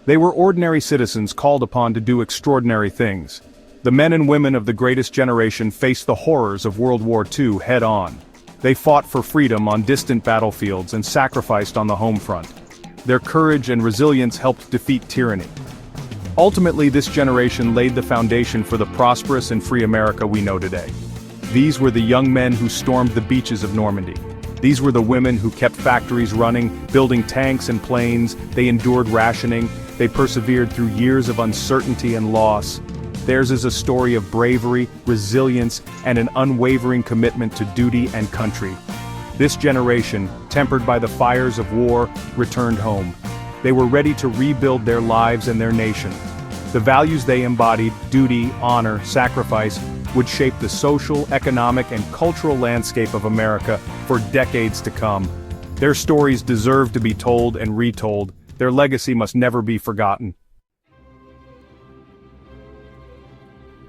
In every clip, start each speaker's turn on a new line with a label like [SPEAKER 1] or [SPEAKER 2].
[SPEAKER 1] They were ordinary citizens called upon to do extraordinary things. The men and women of the greatest generation faced the horrors of World War II head-on. They fought for freedom on distant battlefields and sacrificed on the home front. Their courage and resilience helped defeat tyranny. Ultimately, this generation laid the foundation for the prosperous and free America we know today. These were the young men who stormed the beaches of Normandy. These were the women who kept factories running, building tanks and planes. They endured rationing. They persevered through years of uncertainty and loss. Theirs is a story of bravery, resilience, and an unwavering commitment to duty and country. This generation, tempered by the fires of war, returned home. They were ready to rebuild their lives and their nation. The values they embodied, duty, honor, sacrifice, would shape the social, economic, and cultural landscape of America for decades to come. Their stories deserve to be told and retold. Their legacy must never be forgotten.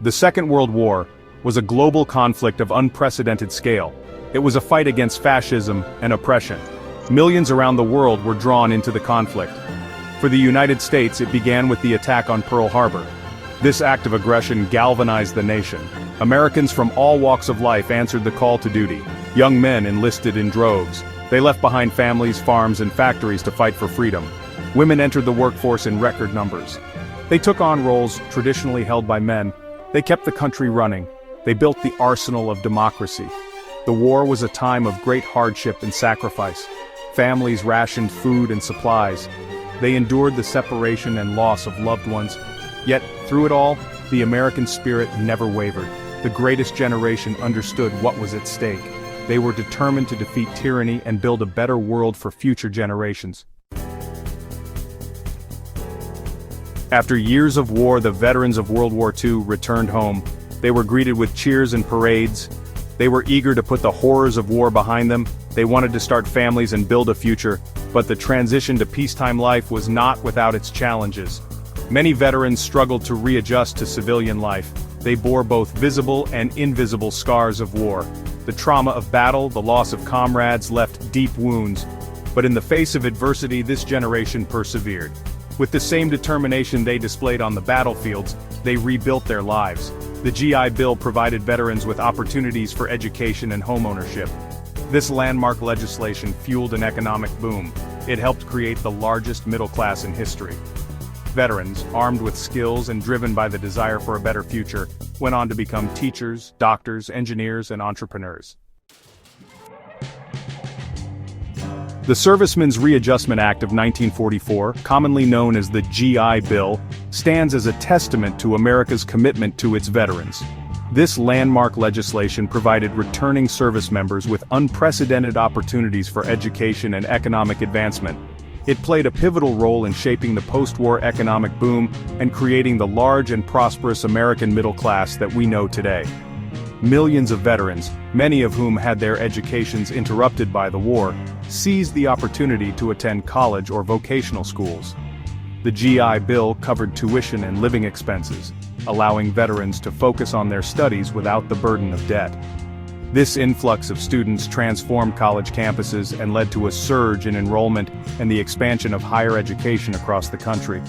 [SPEAKER 1] The Second World War was a global conflict of unprecedented scale. It was a fight against fascism and oppression. Millions around the world were drawn into the conflict. For the United States, it began with the attack on Pearl Harbor. This act of aggression galvanized the nation. Americans from all walks of life answered the call to duty. Young men enlisted in droves. They left behind families, farms, and factories to fight for freedom. Women entered the workforce in record numbers. They took on roles traditionally held by men. They kept the country running. They built the arsenal of democracy. The war was a time of great hardship and sacrifice. Families rationed food and supplies. They endured the separation and loss of loved ones. Yet, through it all, the American spirit never wavered. The greatest generation understood what was at stake. They were determined to defeat tyranny and build a better world for future generations. After years of war, the veterans of World War II returned home. They were greeted with cheers and parades. They were eager to put the horrors of war behind them. They wanted to start families and build a future, but the transition to peacetime life was not without its challenges. Many veterans struggled to readjust to civilian life. They bore both visible and invisible scars of war. The trauma of battle, the loss of comrades left deep wounds. But in the face of adversity, this generation persevered. With the same determination they displayed on the battlefields, they rebuilt their lives. The GI Bill provided veterans with opportunities for education and homeownership. This landmark legislation fueled an economic boom. It helped create the largest middle class in history. Veterans, armed with skills and driven by the desire for a better future, went on to become teachers, doctors, engineers, and entrepreneurs. The Servicemen's Readjustment Act of 1944, commonly known as the GI Bill, stands as a testament to America's commitment to its veterans. This landmark legislation provided returning service members with unprecedented opportunities for education and economic advancement. It played a pivotal role in shaping the post-war economic boom and creating the large and prosperous American middle class that we know today. Millions of veterans, many of whom had their educations interrupted by the war, seized the opportunity to attend college or vocational schools. The GI Bill covered tuition and living expenses, allowing veterans to focus on their studies without the burden of debt. This influx of students transformed college campuses and led to a surge in enrollment and the expansion of higher education across the country.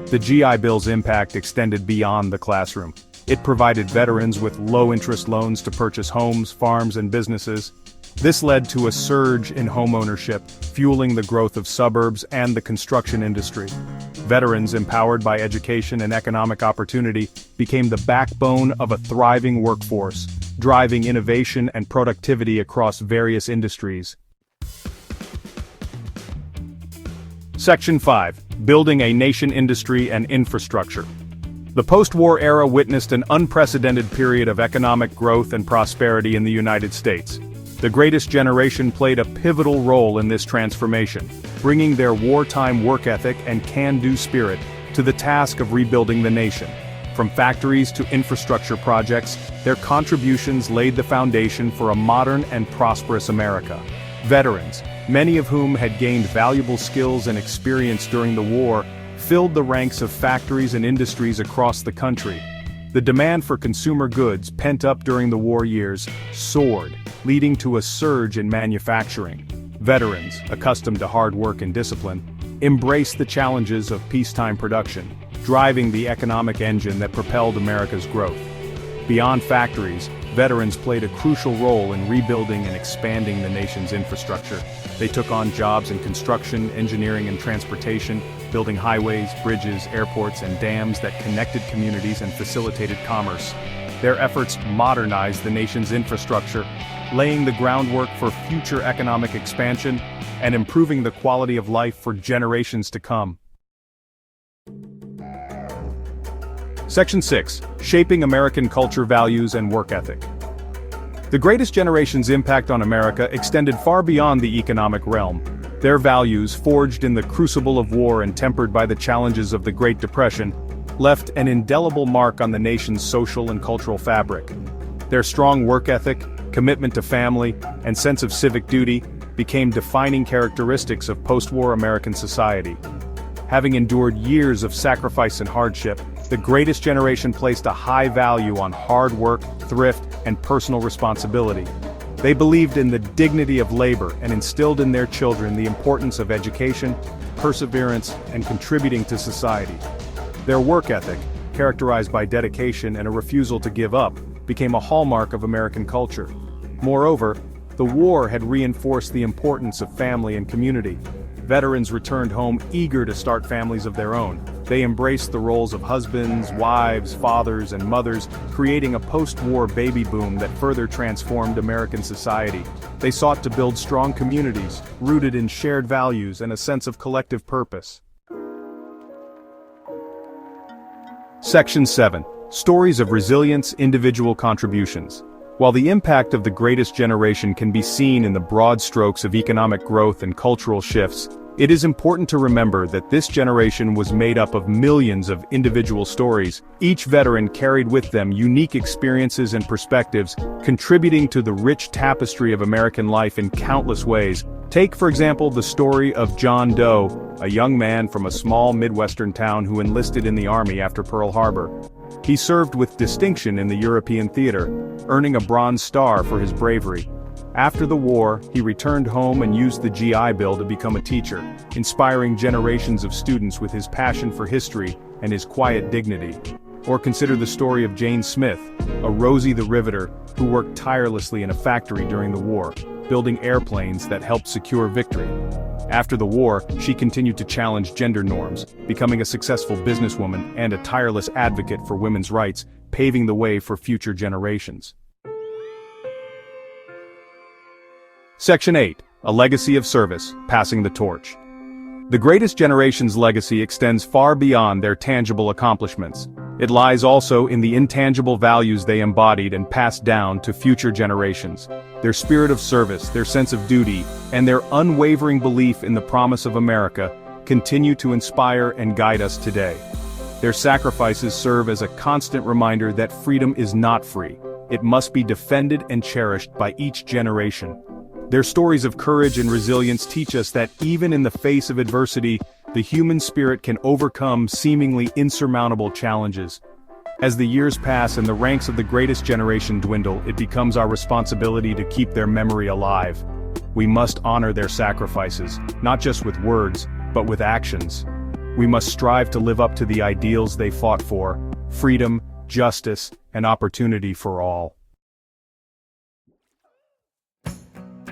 [SPEAKER 1] The GI Bill's impact extended beyond the classroom. It provided veterans with low-interest loans to purchase homes, farms, and businesses. This led to a surge in homeownership, fueling the growth of suburbs and the construction industry. Veterans, empowered by education and economic opportunity, became the backbone of a thriving workforce, driving innovation and productivity across various industries. Section 5. Building a Nation Industry and Infrastructure. The post-war era witnessed an unprecedented period of economic growth and prosperity in the United States. The greatest generation played a pivotal role in this transformation, bringing their wartime work ethic and can-do spirit to the task of rebuilding the nation. From factories to infrastructure projects, their contributions laid the foundation for a modern and prosperous America. Veterans, many of whom had gained valuable skills and experience during the war, filled the ranks of factories and industries across the country. The demand for consumer goods, pent up during the war years, soared, leading to a surge in manufacturing. Veterans, accustomed to hard work and discipline, embraced the challenges of peacetime production, driving the economic engine that propelled America's growth. Beyond factories, veterans played a crucial role in rebuilding and expanding the nation's infrastructure. They took on jobs in construction, engineering, and transportation, building highways, bridges, airports, and dams that connected communities and facilitated commerce. Their efforts modernized the nation's infrastructure, laying the groundwork for future economic expansion and improving the quality of life for generations to come. Section 6. Shaping American Culture, Values, and Work Ethic. The greatest generation's impact on America extended far beyond the economic realm. Their values, forged in the crucible of war and tempered by the challenges of the Great Depression, left an indelible mark on the nation's social and cultural fabric. Their strong work ethic, commitment to family, and sense of civic duty became defining characteristics of post-war American society. Having endured years of sacrifice and hardship, the greatest generation placed a high value on hard work, thrift, and personal responsibility. They believed in the dignity of labor and instilled in their children the importance of education, perseverance, and contributing to society. Their work ethic, characterized by dedication and a refusal to give up, became a hallmark of American culture. Moreover, the war had reinforced the importance of family and community. Veterans returned home eager to start families of their own. They embraced the roles of husbands, wives, fathers, and mothers, creating a post-war baby boom that further transformed American society. They sought to build strong communities, rooted in shared values and a sense of collective purpose. Section 7. Stories of Resilience, Individual Contributions. While the impact of the greatest generation can be seen in the broad strokes of economic growth and cultural shifts, it is important to remember that this generation was made up of millions of individual stories. Each veteran carried with them unique experiences and perspectives, contributing to the rich tapestry of American life in countless ways. Take, for example, the story of John Doe, a young man from a small Midwestern town who enlisted in the Army after Pearl Harbor. He served with distinction in the European theater, earning a Bronze Star for his bravery. After the war, he returned home and used the GI Bill to become a teacher, inspiring generations of students with his passion for history and his quiet dignity. Or consider the story of Jane Smith, a Rosie the Riveter who worked tirelessly in a factory during the war, building airplanes that helped secure victory. After the war, she continued to challenge gender norms, becoming a successful businesswoman and a tireless advocate for women's rights, paving the way for future generations. Section 8. A Legacy of Service, Passing the Torch. The greatest generation's legacy extends far beyond their tangible accomplishments. It lies also in the intangible values they embodied and passed down to future generations. Their spirit of service, their sense of duty, and their unwavering belief in the promise of America continue to inspire and guide us today. Their sacrifices serve as a constant reminder that freedom is not free. It must be defended and cherished by each generation. Their stories of courage and resilience teach us that even in the face of adversity, the human spirit can overcome seemingly insurmountable challenges. As the years pass and the ranks of the greatest generation dwindle, it becomes our responsibility to keep their memory alive. We must honor their sacrifices, not just with words, but with actions. We must strive to live up to the ideals they fought for: freedom, justice, and opportunity for all.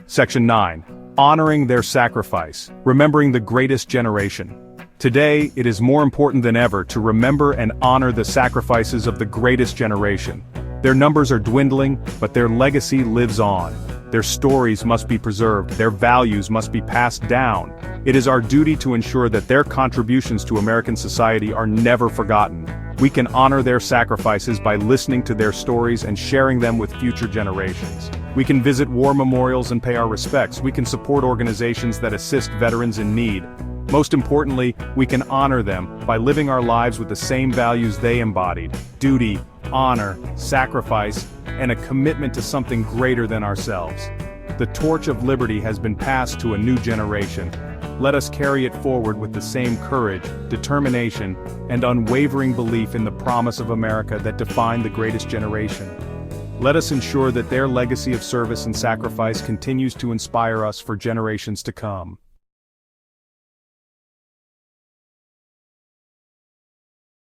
[SPEAKER 1] Section 9. Honoring their sacrifice, remembering the greatest generation. Today, it is more important than ever to remember and honor the sacrifices of the greatest generation. Their numbers are dwindling, but their legacy lives on. Their stories must be preserved, their values must be passed down. It is our duty to ensure that their contributions to American society are never forgotten. We can honor their sacrifices by listening to their stories and sharing them with future generations. We can visit war memorials and pay our respects. We can support organizations that assist veterans in need. Most importantly, we can honor them by living our lives with the same values they embodied: duty, honor, sacrifice, and a commitment to something greater than ourselves. The torch of liberty has been passed to a new generation. Let us carry it forward with the same courage, determination, and unwavering belief in the promise of America that defined the greatest generation. Let us ensure that their legacy of service and sacrifice continues to inspire us for generations to come.